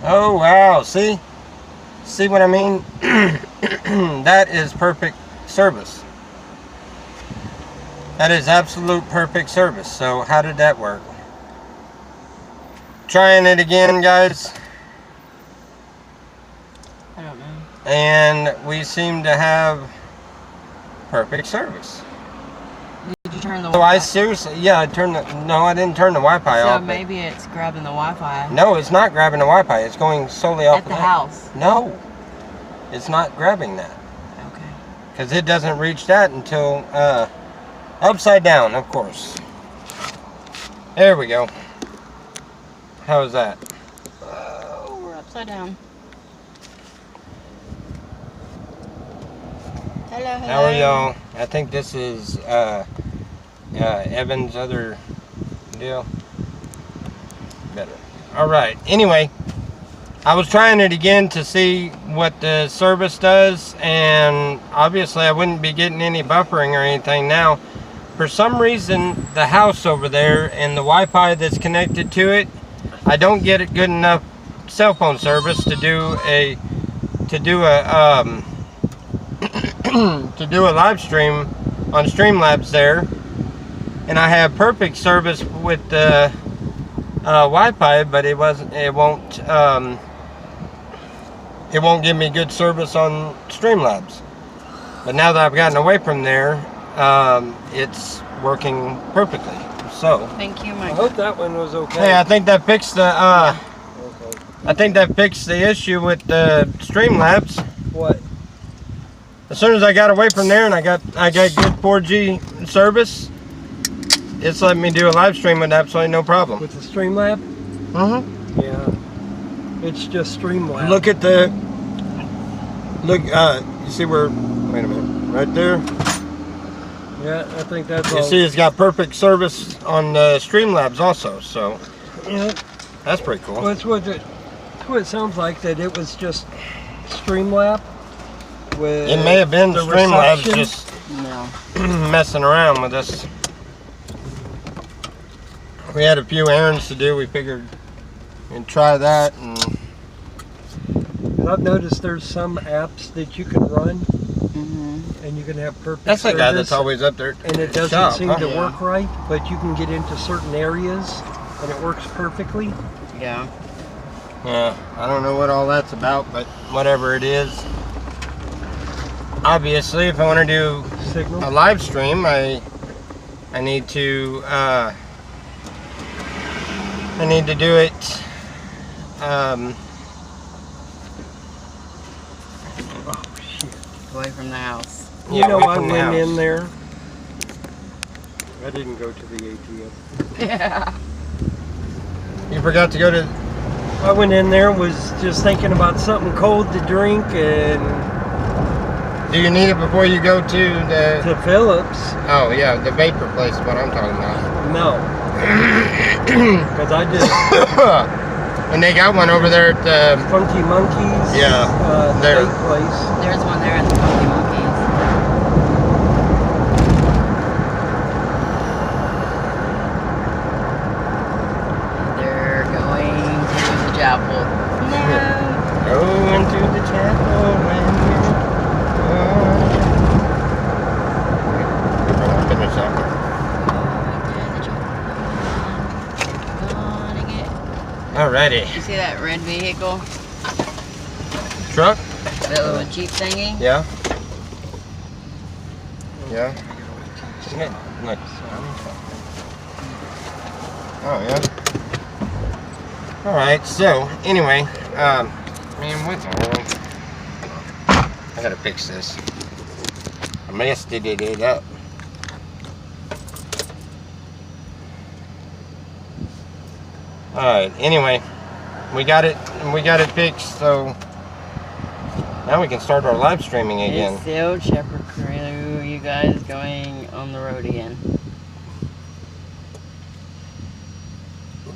Oh wow, see what I mean? That is perfect service. That is absolute perfect service. So how did that work? Trying it again, guys. I don't know. And we seem to have perfect service. Did you turn the So Wi-Fi? I seriously, yeah, I turned the, no, I didn't turn the Wi-Fi off. So maybe it's grabbing the Wi-Fi. No, it's not grabbing the Wi-Fi. It's going solely off At of the that. house. No, it's not grabbing that. Okay. Because it doesn't reach that until upside down, of course. There we go. How's that? Oh, we're upside down. Hello, hello. How are y'all? I think this is Evan's other deal. Better. Alright, anyway, I was trying it again to see what the service does, and obviously I wouldn't be getting any buffering or anything now. For some reason, the house over there and the Wi-Fi that's connected to it, I don't get it good enough cell phone service to do a to do a live stream on Streamlabs there, and I have perfect service with the Wi-Fi, but it won't give me good service on Streamlabs. But now that I've gotten away from there, it's working perfectly. So Thank you, I Mike. hope that one was okay. hey, I think that fixed the Okay. I think that fixed the issue with the Streamlabs. What? As soon as I got away from there and I got good 4G service, it's letting me do a live stream with absolutely no problem. With the Streamlab? Mm-hmm. Yeah. It's just Streamlab. Look at the you see where, wait a minute, right there. Yeah, I think that's You all. see it's got perfect service on Streamlabs also, so Yeah. that's pretty cool. Well, that's what it sounds like, that it was just Streamlab with It may have been the Streamlabs reception. just No. messing around with us. We had a few errands to do. We figured we'd try that, and I've noticed there's some apps that you can run Mm-hmm. and you can have perfect that's the service, guy that's always up there. and it doesn't Shop, seem huh? to Yeah. work right, but you can get into certain areas and it works perfectly. Yeah. Yeah, I don't know what all that's about, but whatever it is. Obviously, if I want to do Signal. a live stream, I need to do it. Oh shit. Away from the house. You know, away I from the went in house. there. I didn't go to the ATM. Yeah. You forgot to go to. I went in there, was just thinking about something cold to drink, and Do you need it before you go to the? to Phillips. Oh yeah, the vapor place. Is what I'm talking about. No. Because I just And they got one over there at the. Funky Monkeys. Yeah, The there. vape place. There's one there at the Funky Monkeys. They're going to the chapel. No. Go into the chapel when you're finish up. Alrighty. You see that red vehicle? Truck? That little Jeep thingy? Yeah. Yeah. Okay. Look. Oh yeah. All right. So anyway, man, what the world? I gotta fix this. I messed it up. All right. Anyway, we got it fixed. So now we can start our live streaming again. It's the old Shepherd crew. You guys going on the road again?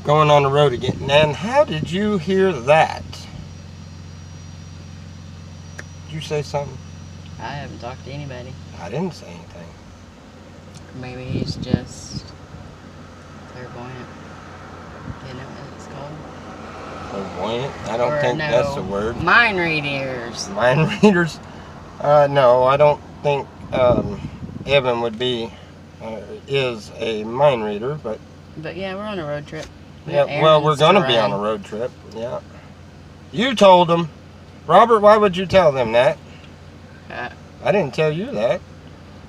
Going on the road again. And how did you hear that? Did you say something? I haven't talked to anybody. I didn't say anything. Maybe he's just clairvoyant. You know what it's called? Clairvoyant? I don't Or think no, that's the word. Mind readers. Mind readers? No, I don't think Evan would be, is a mind reader, but But yeah, we're on a road trip. yeah, well, we're going to be on a road trip, yeah. You told them. Robert, why would you tell them that? I didn't tell you that.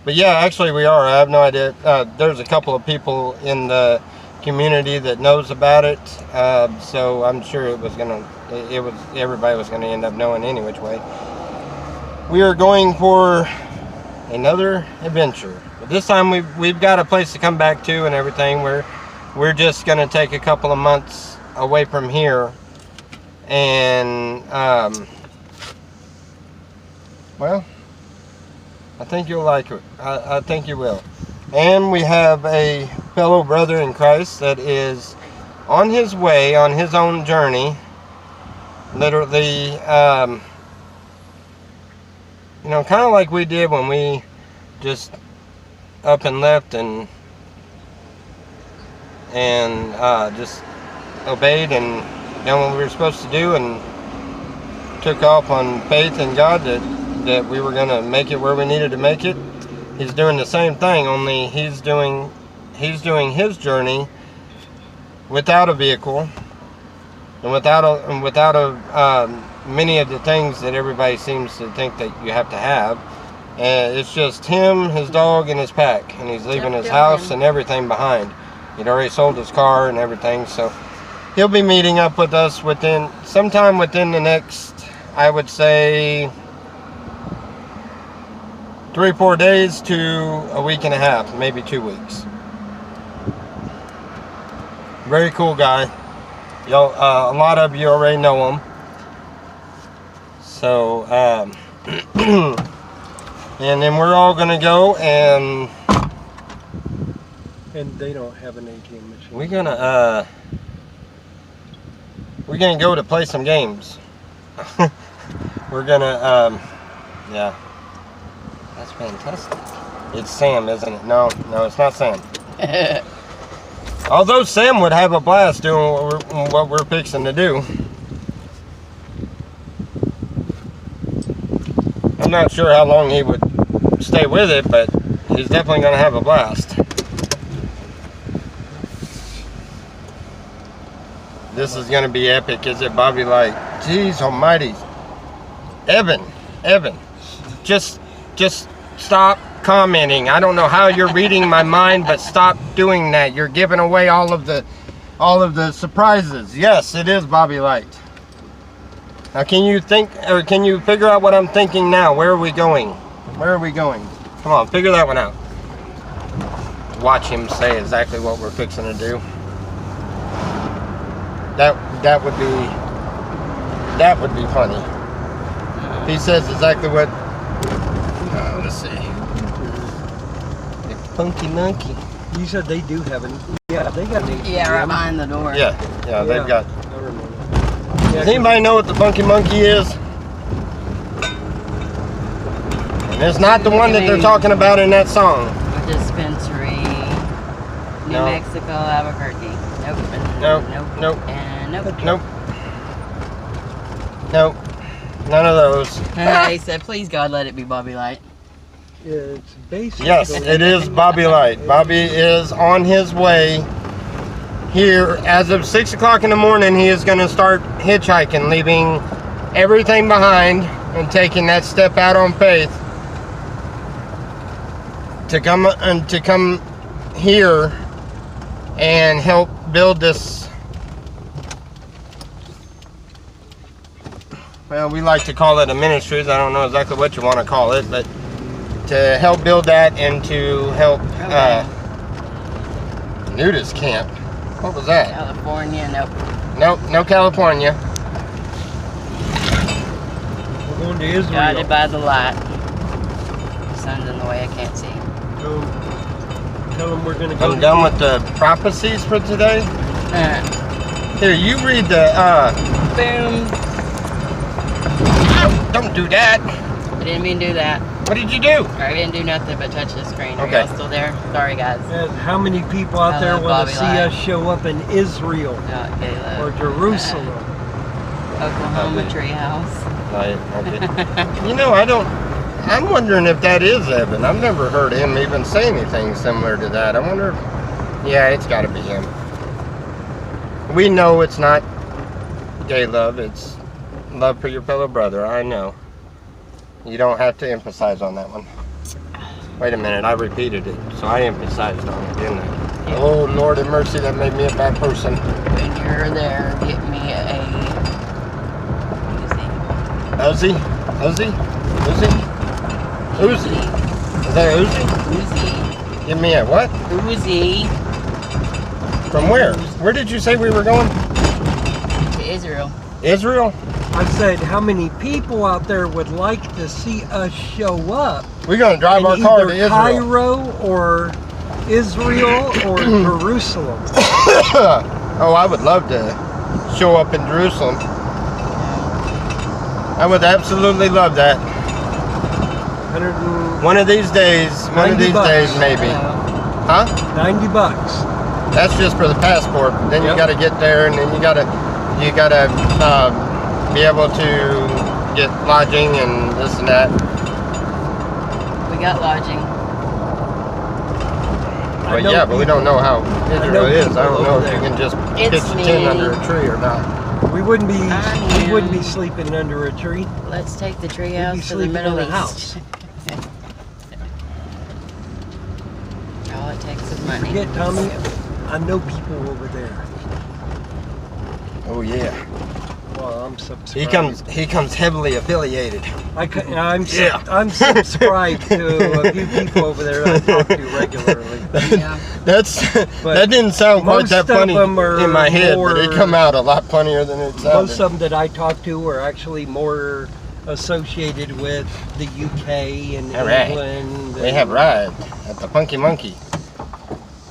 But yeah, actually we are. I have no idea. There's a couple of people in the community that knows about it, so I'm sure everybody was gonna end up knowing any which way. We are going for another adventure, but this time we've got a place to come back to and everything. We're just gonna take a couple of months away from here, and well, I think you'll like it. I think you will. And we have a fellow brother in Christ that is on his way, on his own journey. Literally, you know, kind of like we did when we just up and left and just obeyed and done what we were supposed to do and took off on faith in God that we were going to make it where we needed to make it. He's doing the same thing, only he's doing his journey without a vehicle and without many of the things that everybody seems to think that you have to have. And it's just him, his dog, and his pack, and he's leaving his house and everything behind. He'd already sold his car and everything, so he'll be meeting up with us sometime within the next, I would say, 3 or 4 days to a week and a half, maybe 2 weeks. Very cool guy. Y'all, a lot of you already know him. So, and then we're all gonna go and they don't have an ATM machine. we're gonna go to play some games. We're gonna, yeah. That's fantastic. It's Sam, isn't it? No, it's not Sam. Although Sam would have a blast doing what we're fixing to do. I'm not sure how long he would stay with it, but he's definitely going to have a blast. This is going to be epic, is it, Bobby Light? Jeez almighty. Evan, just stop commenting. I don't know how you're reading my mind, but stop doing that. You're giving away all of the surprises. Yes, it is Bobby Light. Now can you figure out what I'm thinking now? Where are we going? Come on, figure that one out. Watch him say exactly what we're fixing to do. That would be funny. If he says exactly what. Let's see. The Funky Monkey. You said they do have yeah, they got an ATM. Yeah, right behind the door. Yeah, they've got. I remember. Does anybody know what the Funky Monkey is? And it's not the one that they're talking about in that song. A dispensary. New No. Mexico, Albuquerque. Nope. And nope. Nope. None of those. He said, please God, let it be Bobby Light. Yeah, it's basically. Yes, it is Bobby Light. Bobby is on his way here. As of 6 o'clock in the morning, he is going to start hitchhiking, leaving everything behind and taking that step out on faith to come here and help build this. Well, we like to call it a ministries. I don't know exactly what you want to call it, but to help build that and to help nudist camp. What was that? California, nope. Nope, no California. We're going to Israel. Guided by the light. The sun's in the way, I can't see. Tell them we're going to go. I'm done with the prophecies for today. Here, you read the. Boom. Don't do that. I didn't mean to do that. What did you do? I didn't do nothing but touch the screen. Are Okay. y'all still there? Sorry, guys. How many people out I there love want to Bobby see Light. us show up in Israel Oh, Caleb. or Jerusalem? Oklahoma did. Treehouse. I did. You know, I'm wondering if that is Evan. I've never heard him even say anything similar to that. I wonder if, yeah, it's got to be him. We know it's not gay love. It's love for your fellow brother. I know. You don't have to emphasize on that one. Wait a minute, I repeated it, so I emphasized on it, didn't I? Yeah. Oh, Lord have mercy, that made me a bad person. When you're there, get me a Uzi? Uzi? Is that Uzi? Uzi. Give me a what? Uzi From where? Where did you say we were going? to Israel. Israel? I said, how many people out there would like to see us show up? We're going to drive in our car either to Israel. Cairo or Israel or Jerusalem. Oh, I would love to show up in Jerusalem. I would absolutely love that. 190 One of these days, bucks. maybe. Hello. Huh? bucks. That's just for the passport. Then you Yep. got to get there, and then you got to be able to get lodging and this and that. We got lodging. I But know yeah, but we don't know how Israel know is. I people don't know over if you there. can just It's pitch a tent me. under a tree or not. We wouldn't be I am. sleeping under a tree. Let's take the We'd be treehouse to the sleeping Middle in a East. house. All it takes is money. Forget, Tommy, I know people over there. Oh yeah. Well, I'm subscribed. He comes heavily affiliated. I'm Yeah. subscribed to a few people over there that I talk to regularly. Yeah. That didn't sound quite most that of funny them are in my head, but it more- come out a lot funnier than it sounded. Most of them that I talk to are actually more associated with the UK and All right. England. They have arrived at the Funky Monkey.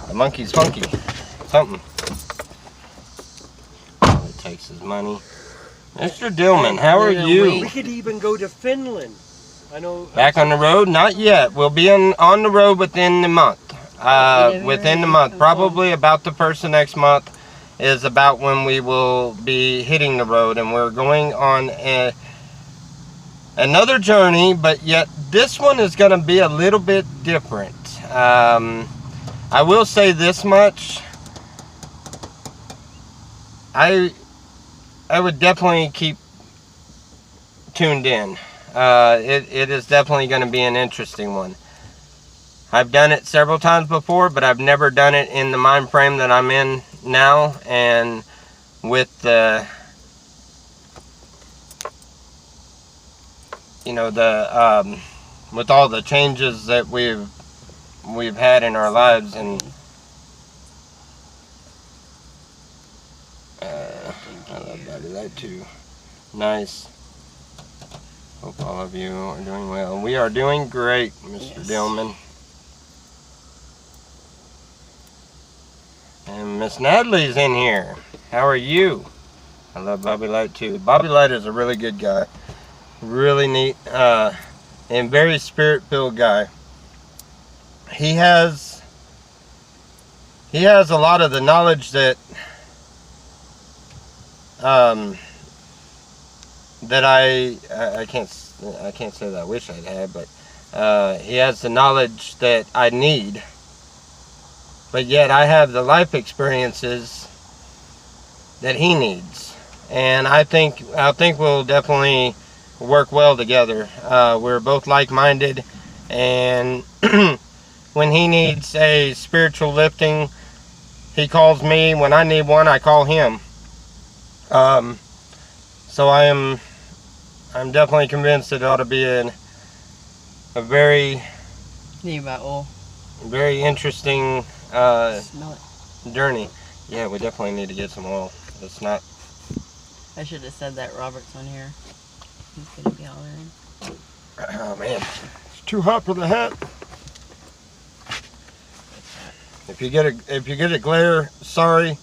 The monkey's funky. Something. All it takes is money. Mr. Dillman, how are In a you? week. We could even go to Finland. I know. Back on the road? Not yet. We'll be on the road within the month. Within the month. Probably about the first of next month is about when we will be hitting the road. And we're going on another journey, but yet this one is going to be a little bit different. I will say this much. I would definitely keep tuned in. It is definitely going to be an interesting one. I've done it several times before, but I've never done it in the mind frame that I'm in now, and with the with all the changes that we've had in our lives, and I love that too. Nice. Hope all of you are doing well. We are doing great, Mr. Yes. Dillman. And Miss Natalie's in here. How are you? I love Bobby Light too. Bobby Light is a really good guy. Really neat and very spirit-filled guy. He has a lot of the knowledge that that I can't say that I wish I'd had, but he has the knowledge that I need. But yet I have the life experiences that he needs, and I think we'll definitely work well together. We're both like-minded, and when he needs a spiritual lifting, he calls me. When I need one, I call him. So I'm definitely convinced it ought to be a very Need about oil. very interesting Smell it. journey. Yeah, we definitely need to get some oil. It's not. I should have said that Robert's on here. He's gonna be hollering. Oh man, it's too hot for the hat. If you get a glare, sorry.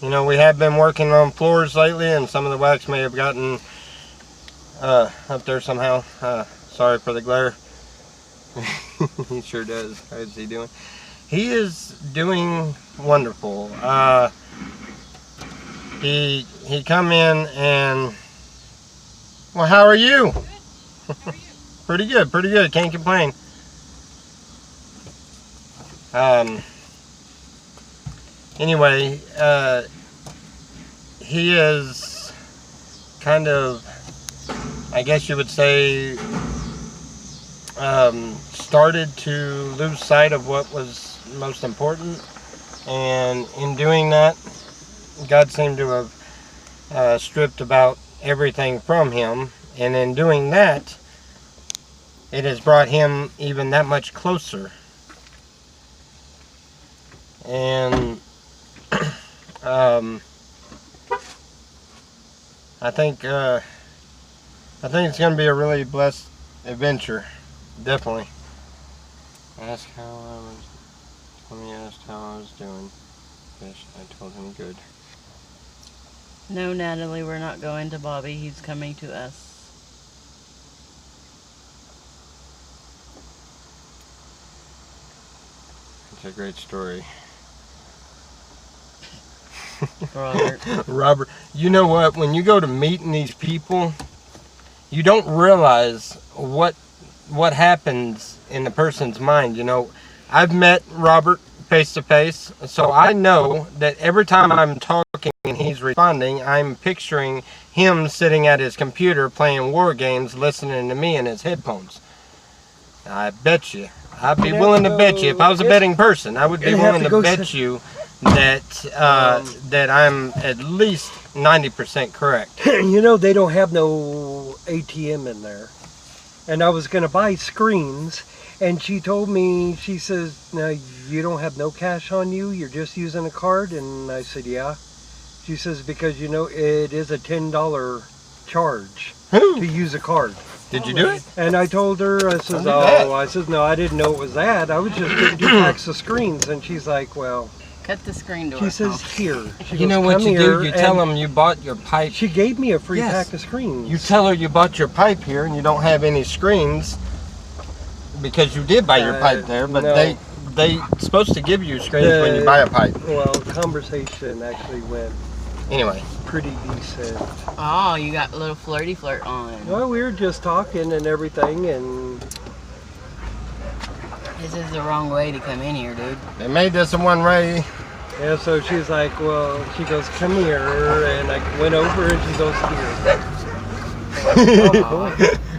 You know, we have been working on floors lately, and some of the wax may have gotten up there somehow. Sorry for the glare. He sure does. How's he doing? He is doing wonderful. he come in and, well, how are you? Good. How are you? Pretty good, pretty good. Can't complain. Anyway, he is kind of, I guess you would say, started to lose sight of what was most important, and in doing that, God seemed to have stripped about everything from him, and in doing that, it has brought him even that much closer. And I think it's going to be a really blessed adventure, definitely. Let me ask how I was doing. Yes, I told him good. No, Natalie, we're not going to Bobby. He's coming to us. It's a great story. Robert. Robert, you know what? When you go to meeting these people, you don't realize what happens in the person's mind. You know, I've met Robert face to face, so I know that every time I'm talking and he's responding, I'm picturing him sitting at his computer playing war games, listening to me in his headphones. I bet you. I'd be willing to bet you. If I was a betting person, I would be willing to bet you that that I'm at least 90% correct. You know, they don't have no ATM in there. And I was going to buy screens, and she told me, she says, "Now, you don't have no cash on you? You're just using a card?" And I said, "Yeah." She says, "Because, you know, it is a $10 charge to use a card." Did you do it? And I told her, I says, no, I didn't know it was that. I was just getting 2 packs of screens. And she's like, well, Cut the screen door. she says, here. She You goes, know what "Come you here," do? You tell and them you bought your pipe. She gave me a free Yes. pack of screens. You tell her you bought your pipe here and you don't have any screens because you did buy your pipe there, but no. they supposed to give you screens when you buy a pipe. Well, conversation actually went Anyway, pretty decent. Oh, you got a little flirty flirt on. Well, we were just talking and everything, and This is the wrong way to come in here, dude. they made this a one-way. yeah, so she's like, well, she goes, "Come here," and I went over and she goes, "Here."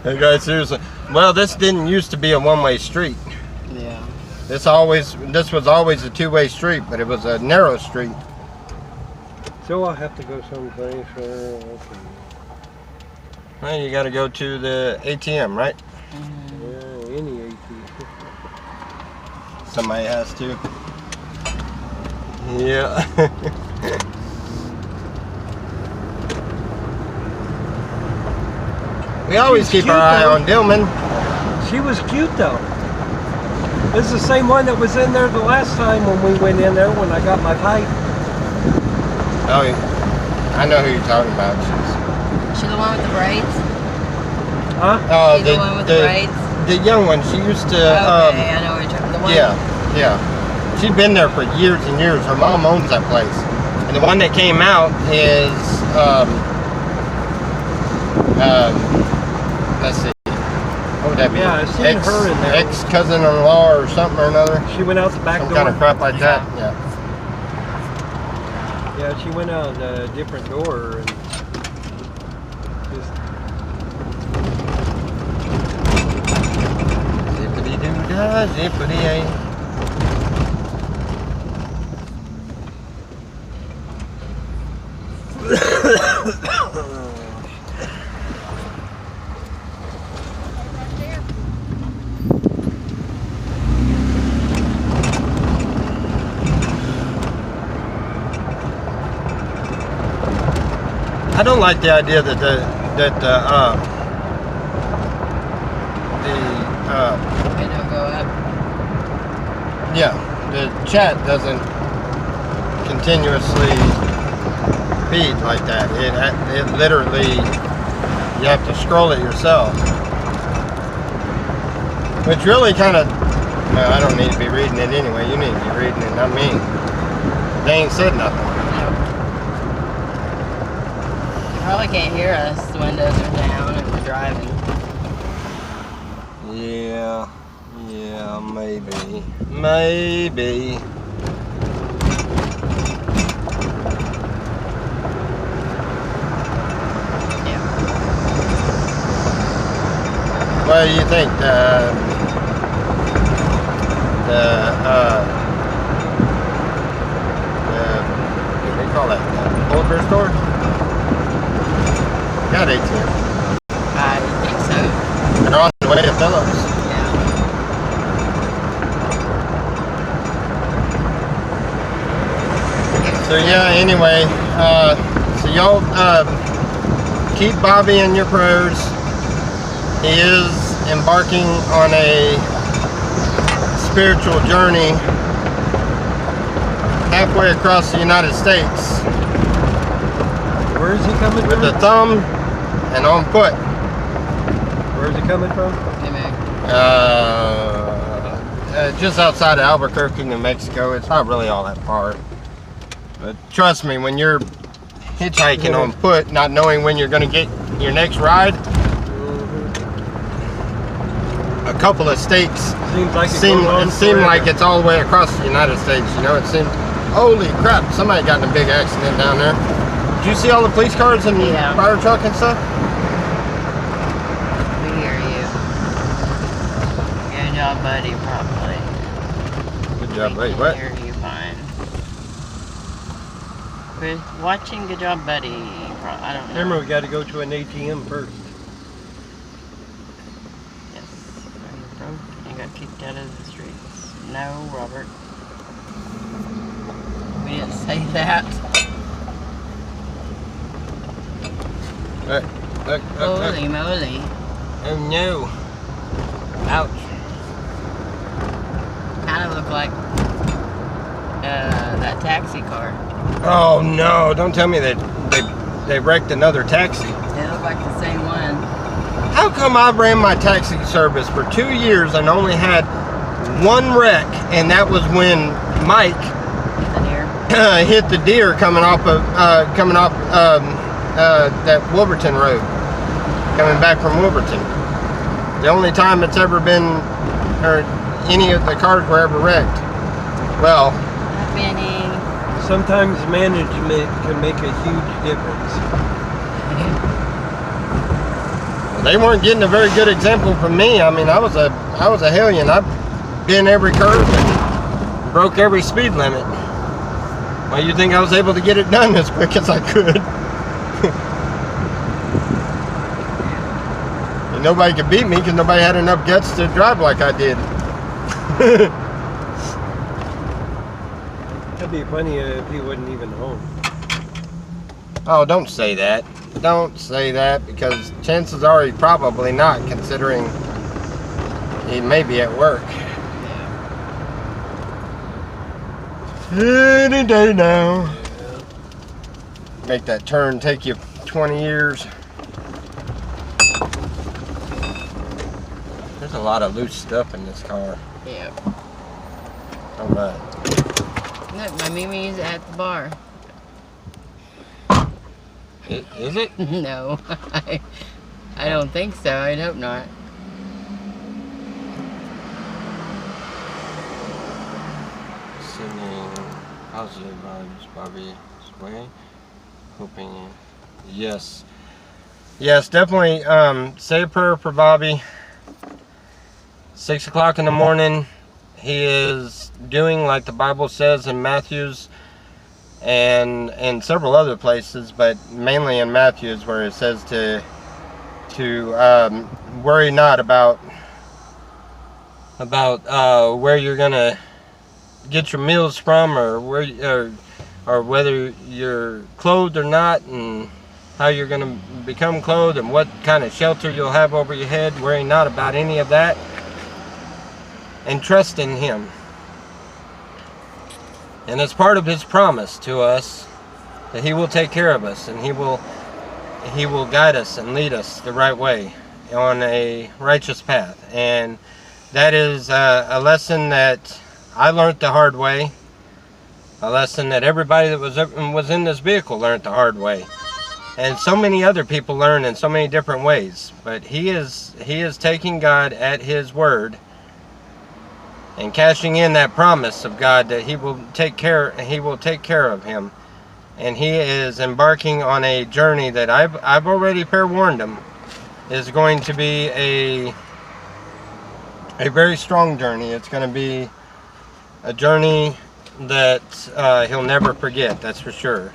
Okay, seriously. Well, this didn't used to be a one-way street. Yeah. This was always a two-way street, but it was a narrow street. So I'll have to go someplace. Okay. Well, you got to go to the ATM, right? Yeah, any AT. Somebody has to. Yeah. We always keep our eye on Dillman. She was cute though. This is the same one that was in there the last time when we went in there when I got my pipe. Oh, I know who you're talking about. She the one with the braids? Huh? She the one with the braids? The young one. She used to. Okay, I know what you're talking about. The one. Yeah. She's been there for years and years. Her mom owns that place. And the one that came out is, let's see. What would that be? Yeah, I seen her in there. Ex-cousin-in-law or something or another. She went out the back Some door. kind of crap like that. Yeah. Yeah, she went out a different door and just Zippity-doo-dah, zippity-ay. I don't like the idea that the Window go up. chat doesn't continuously feed like that. It literally, you have to scroll it yourself, which really kind of, well, I don't need to be reading it anyway. You need to be reading it, not me. They ain't said nothing. probably can't hear us. The windows are down and we're driving. Yeah, maybe. Maybe. Yeah. What do you think? What do they call that? Hardware store? Got ATM. I think so. They're on the way to Phillips. Yeah. So yeah, anyway, so y'all keep Bobby in your prayers. He is embarking on a spiritual journey halfway across the United States Where is he coming with from? a thumb and on foot. Where is he coming from? Amen. Just outside of Albuquerque, New Mexico. It's not really all that far. But trust me, when you're hitchhiking on foot, not knowing when you're going to get your next ride, a couple of states Seems like seem like it's all the way across the United States. You know, it seems, holy crap, somebody got in a big accident down there. Did you see all the police cars and Yeah. fire truck and stuff? We hear you. Good job, buddy, probably. Good job, We wait, can what? hear you fine. We're watching Good Job, Buddy. I don't know. Remember, we got to go to an ATM first. Yes. Are you broke and got kicked out of the streets? No, Robert. We didn't say that. Look. Holy moly. Oh no. Ouch. Kind of looked like that taxi car. Oh no, don't tell me that they wrecked another taxi. It looked like the same one. How come I ran my taxi service for 2 years and only had one wreck, and that was when Mike The deer. hit the deer coming off that Wolverton Road, coming back from Wolverton. The only time it's ever been, or any of the cars were ever wrecked. Well, Hi, Benny. Sometimes management can make a huge difference. they weren't getting a very good example from me. I mean, I was a hellion. I've been every curve and broke every speed limit. Well, you think I was able to get it done as quick as I could? And nobody could beat me because nobody had enough guts to drive like I did. That'd be funny if he wasn't even home. Oh, don't say that. Don't say that, because chances are he's probably not, considering he may be at work. Any day now. Make that turn take you 20 years. There's a lot of loose stuff in this car. Yeah. All right. Look, my Mimi's at the bar. Is it? No, I don't think so. I'd hope not. Sending positive vibes, Bobby. Way. Hoping. Yes. Yes, definitely. Say a prayer for Bobby. 6 o'clock in the morning. He is doing like the Bible says in Matthew's and several other places, but mainly in Matthew's, where it says to worry not about where you're gonna get your meals from, or where or whether you're clothed or not, and how you're gonna become clothed, and what kind of shelter you'll have over your head. Worry not about any of that, and trust in Him. And it's part of His promise to us that He will take care of us, and He will guide us and lead us the right way on a righteous path. And that is a lesson that I learned the hard way. A lesson that everybody that was in this vehicle learned the hard way. And so many other people learn in so many different ways. But he is taking God at his word and cashing in that promise of God that he will take care of him. And he is embarking on a journey that I've already forewarned him is going to be a very strong journey. It's going to be a journey that he'll never forget, that's for sure.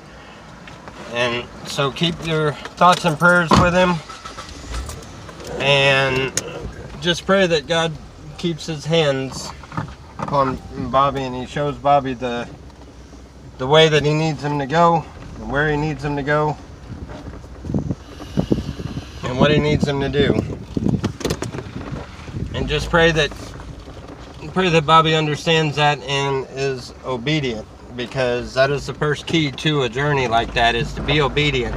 And so keep your thoughts and prayers with him, and just pray that God keeps his hands upon Bobby, and he shows Bobby the way that he needs him to go, and where he needs him to go, and what he needs him to do. And just pray that Bobby understands that and is obedient, because that is the first key to a journey like that, is to be obedient.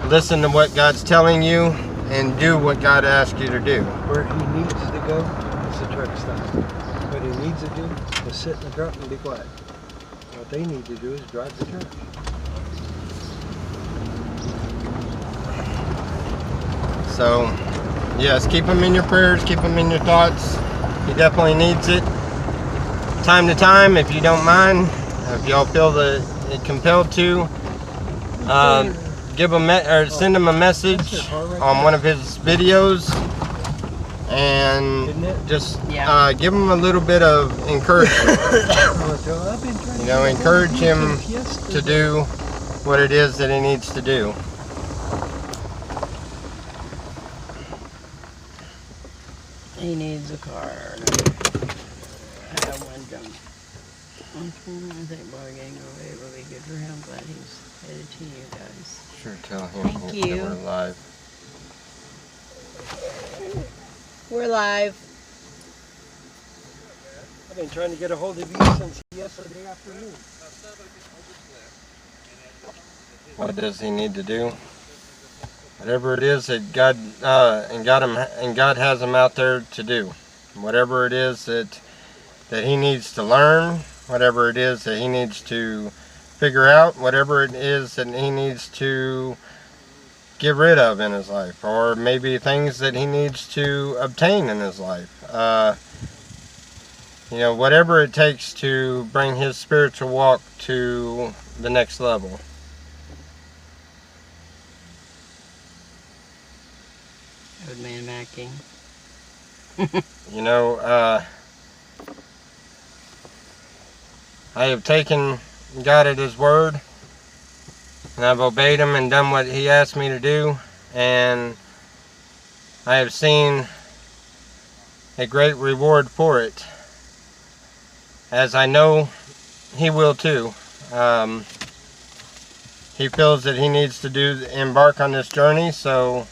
Listen to what God's telling you and do what God asks you to do. Where he needs to go is the truck stop. What he needs to do is sit in the truck and be quiet. What they need to do is drive the truck. So, yes, keep him in your prayers, keep him in your thoughts. He definitely needs it. Time to time, if you don't mind, if y'all feel compelled to, send him a message on one of his videos, and just give him a little bit of encouragement. You know, encourage him to do what it is that he needs to do. He needs a car. I want him. I think Bobby getting away will be good for him, but he's headed to you guys. Sure, tell him Thank that you. we're live. We're live. I've been trying to get a hold of you since yesterday afternoon. What does he need to do? Whatever it is that God God has him out there to do. Whatever it is that he needs to learn, whatever it is that he needs to figure out, whatever it is that he needs to get rid of in his life, or maybe things that he needs to obtain in his life. You know, whatever it takes to bring his spiritual walk to the next level. Good man Macking. You know, I have taken God at his word, and I've obeyed him and done what he asked me to do, and I have seen a great reward for it, as I know he will too. He feels that he needs to embark on this journey, so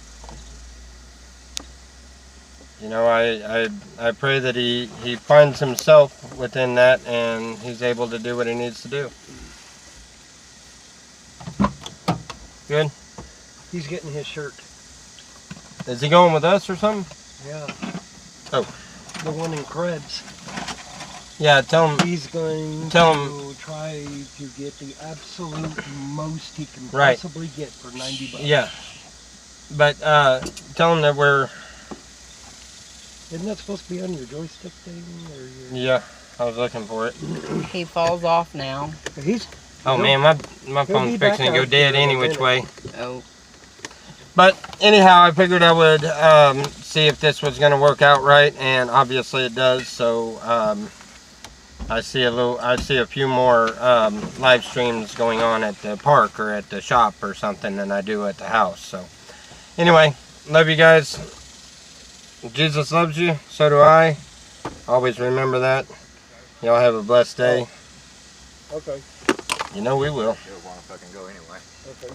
you know, I pray that he finds himself within that, and he's able to do what he needs to do. Good? He's getting his shirt. Is he going with us or something? Yeah. Oh. The one in Krebs. Yeah, tell him. He's going Tell to try to get the absolute most he can Right. possibly get for $90. Yeah. But tell him that we're... Isn't that supposed to be on your joystick thing? Or your... Yeah, I was looking for it. He falls off now. He's... Oh man, my phone's fixing to go dead any which way. Oh. But anyhow, I figured I would see if this was going to work out right, and obviously it does. So I see a few more live streams going on at the park or at the shop or something than I do at the house. So anyway, love you guys. Jesus loves you, so do I. Always remember that. Y'all have a blessed day. Okay. You know we will. You'll want to fucking go anyway. Okay.